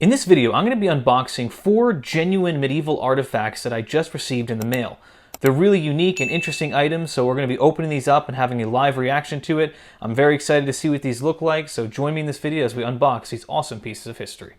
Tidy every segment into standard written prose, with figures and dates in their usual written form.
In this video, I'm going to be unboxing 4 genuine medieval artifacts that I just received in the mail. They're really unique and interesting items, so we're going to be opening these up and having a live reaction to it. I'm very excited to see what these look like, so join me in this video as we unbox these awesome pieces of history.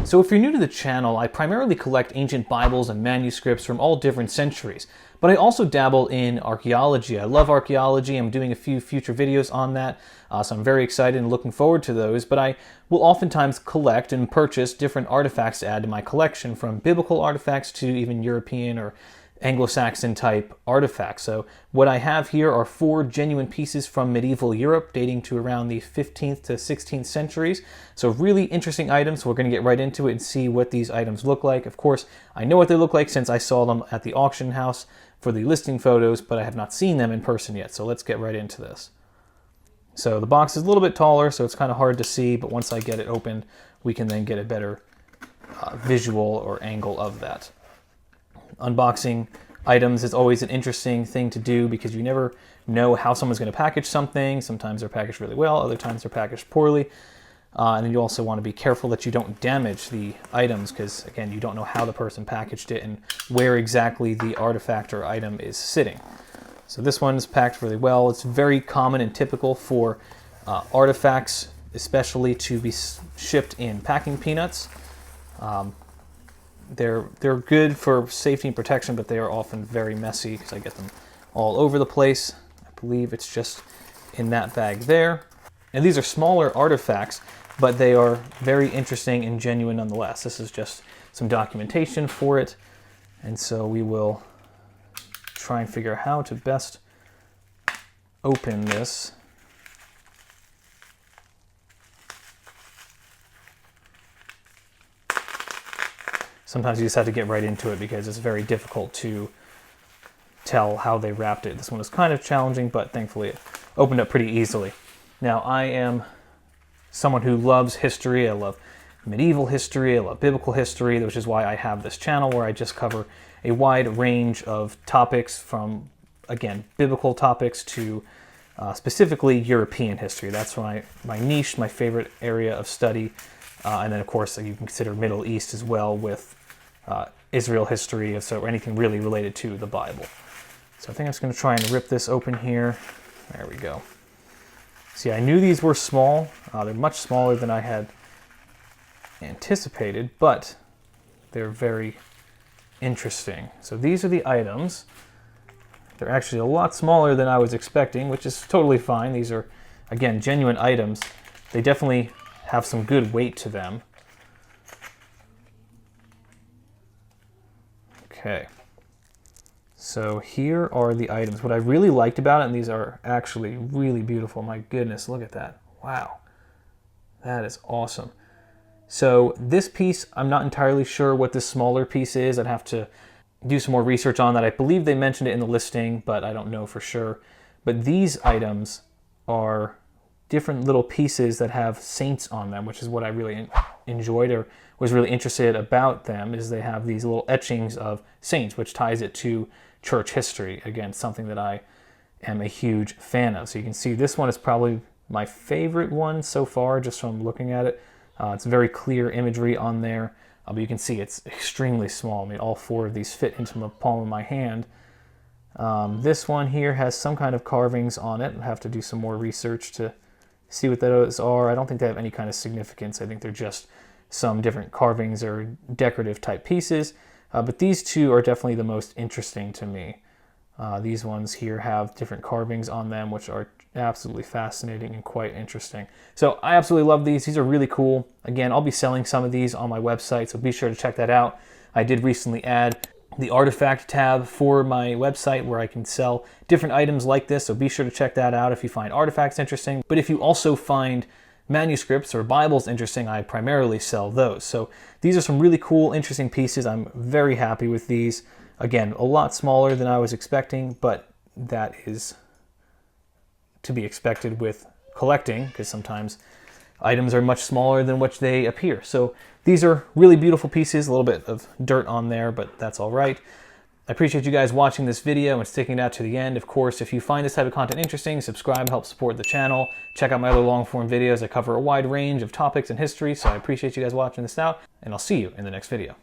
So if you're new to the channel, I primarily collect ancient Bibles and manuscripts from all different centuries, but I also dabble in archaeology. I love archaeology. I'm doing a few future videos on that, so I'm very excited and looking forward to those, but I will oftentimes collect and purchase different artifacts to add to my collection, from biblical artifacts to even European or Anglo-Saxon type artifacts. So what I have here are 4 genuine pieces from medieval Europe dating to around the 15th to 16th centuries. So really interesting items. We're going to get right into it and see what these items look like. Of course, I know what they look like since I saw them at the auction house for the listing photos, but I have not seen them in person yet. So let's get right into this. So the box is a little bit taller, so it's kind of hard to see, but once I get it opened, we can then get a better visual or angle of that. Unboxing items is always an interesting thing to do because you never know how someone's going to package something. Sometimes they're packaged really well, other times they're packaged poorly. And then you also want to be careful that you don't damage the items because, again, you don't know how the person packaged it and where exactly the artifact or item is sitting. So this one's packed really well. It's very common and typical for artifacts, especially to be shipped in packing peanuts. They're good for safety and protection, but they are often very messy because I get them all over the place. I believe it's just in that bag there. And these are smaller artifacts, but they are very interesting and genuine nonetheless. This is just some documentation for it. And so we will try and figure out how to best open this. Sometimes you just have to get right into it because it's very difficult to tell how they wrapped it. This one was kind of challenging, but thankfully it opened up pretty easily. Now, I am someone who loves history. I love medieval history. I love biblical history, which is why I have this channel where I just cover a wide range of topics from, again, biblical topics to specifically European history. That's my niche, my favorite area of study. And then, of course, you can consider Middle East as well with Israel history, or anything really related to the Bible. So I think I'm just going to try and rip this open here. There we go. See, I knew these were small. They're much smaller than I had anticipated, but they're very interesting. So these are the items. They're actually a lot smaller than I was expecting, which is totally fine. These are, again, genuine items. They definitely have some good weight to them. Okay, so here are the items. What I really liked about it, and these are actually really beautiful. My goodness, look at that. Wow, that is awesome. So this piece, I'm not entirely sure what this smaller piece is. I'd have to do some more research on that. I believe they mentioned it in the listing, but I don't know for sure. But these items are different little pieces that have saints on them, which is what I really enjoyed or was really interested about them, is they have these little etchings of saints, which ties it to church history. Again, something that I am a huge fan of. So you can see this one is probably my favorite one so far, just from looking at it. It's very clear imagery on there, but you can see it's extremely small. I mean, all 4 of these fit into the palm of my hand. This one here has some kind of carvings on it. I'll have to do some more research to see what those are. I don't think they have any kind of significance. I think they're just some different carvings or decorative type pieces. But these 2 are definitely the most interesting to me. These ones here have different carvings on them, which are absolutely fascinating and quite interesting. So I absolutely love these. These are really cool. Again, I'll be selling some of these on my website, so be sure to check that out. I did recently add the artifact tab for my website where I can sell different items like this, so be sure to check that out if you find artifacts interesting. But if you also find manuscripts or Bibles interesting, I primarily sell those. So these are some really cool, interesting pieces. I'm very happy with these. Again, a lot smaller than I was expecting, but that is to be expected with collecting, because sometimes items are much smaller than what they appear. So these are really beautiful pieces, a little bit of dirt on there, but that's all right. I appreciate you guys watching this video and sticking it out to the end. Of course, if you find this type of content interesting, subscribe, help support the channel. Check out my other long form videos. I cover a wide range of topics in history, so I appreciate you guys watching this out, and I'll see you in the next video.